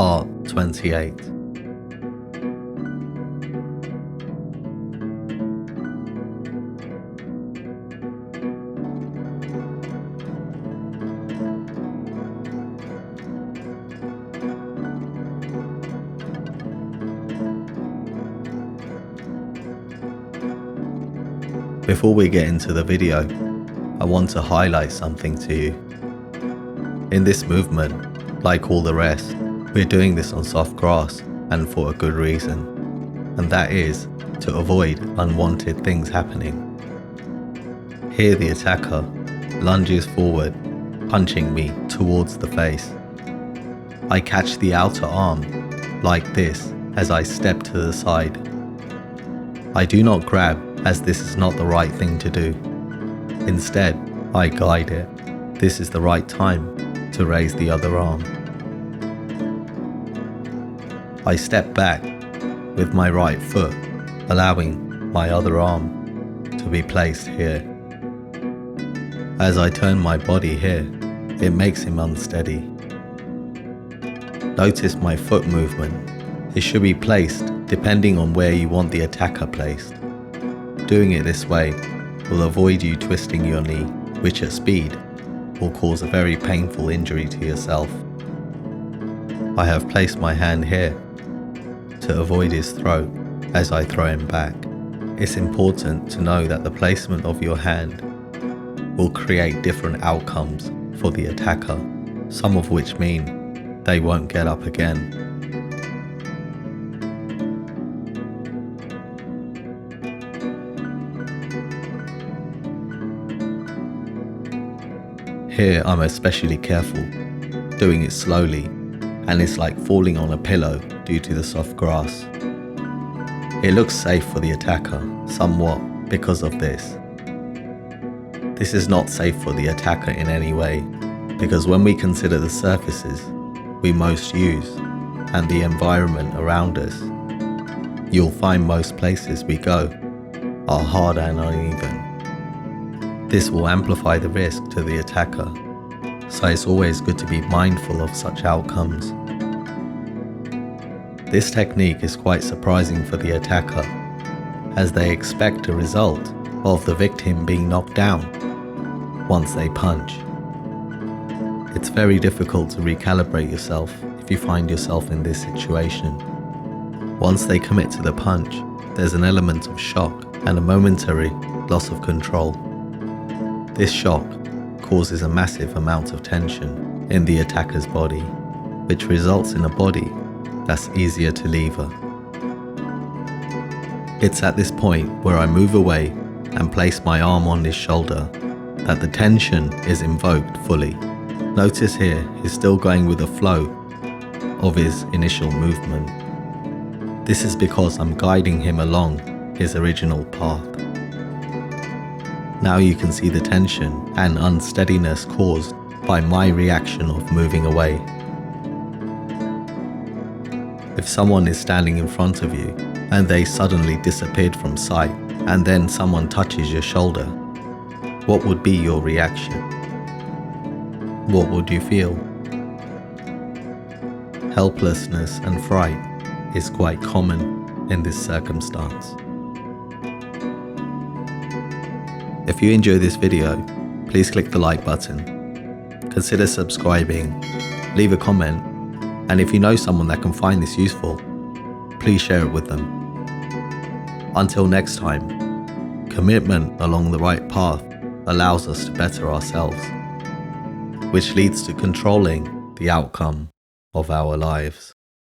Part 28. Before we get into the video, I want to highlight something to you. In this movement, like all the rest, we're doing this on soft grass and for a good reason, and that is to avoid unwanted things happening. Here the attacker lunges forward, punching me towards the face. I catch the outer arm like this as I step to the side. I do not grab, as this is not the right thing to do. Instead, I guide it. This is the right time to raise the other arm. I step back with my right foot, allowing my other arm to be placed here. As I turn my body here, it makes him unsteady. Notice my foot movement. It should be placed depending on where you want the attacker placed. Doing it this way will avoid you twisting your knee, which at speed will cause a very painful injury to yourself. I have placed my hand here to avoid his throat as I throw him back. It's important to know that the placement of your hand will create different outcomes for the attacker, some of which mean they won't get up again. Here I'm especially careful, doing it slowly, and it's like falling on a pillow due to the soft grass. It looks safe for the attacker, somewhat because of this. This is not safe for the attacker in any way, because when we consider the surfaces we most use and the environment around us, you'll find most places we go are hard and uneven. This will amplify the risk to the attacker, so it's always good to be mindful of such outcomes. This technique is quite surprising for the attacker, as they expect a result of the victim being knocked down once they punch. It's very difficult to recalibrate yourself if you find yourself in this situation. Once they commit to the punch, there's an element of shock and a momentary loss of control. This shock causes a massive amount of tension in the attacker's body, which results in a body that's easier to lever. It's at this point where I move away and place my arm on his shoulder that the tension is invoked fully. Notice here he's still going with the flow of his initial movement. This is because I'm guiding him along his original path. Now you can see the tension and unsteadiness caused by my reaction of moving away. If someone is standing in front of you and they suddenly disappeared from sight, and then someone touches your shoulder, what would be your reaction? What would you feel? Helplessness and fright is quite common in this circumstance. If you enjoy this video, please click the like button, consider subscribing, leave a comment, and if you know someone that can find this useful, please share it with them. Until next time, commitment along the right path allows us to better ourselves, which leads to controlling the outcome of our lives.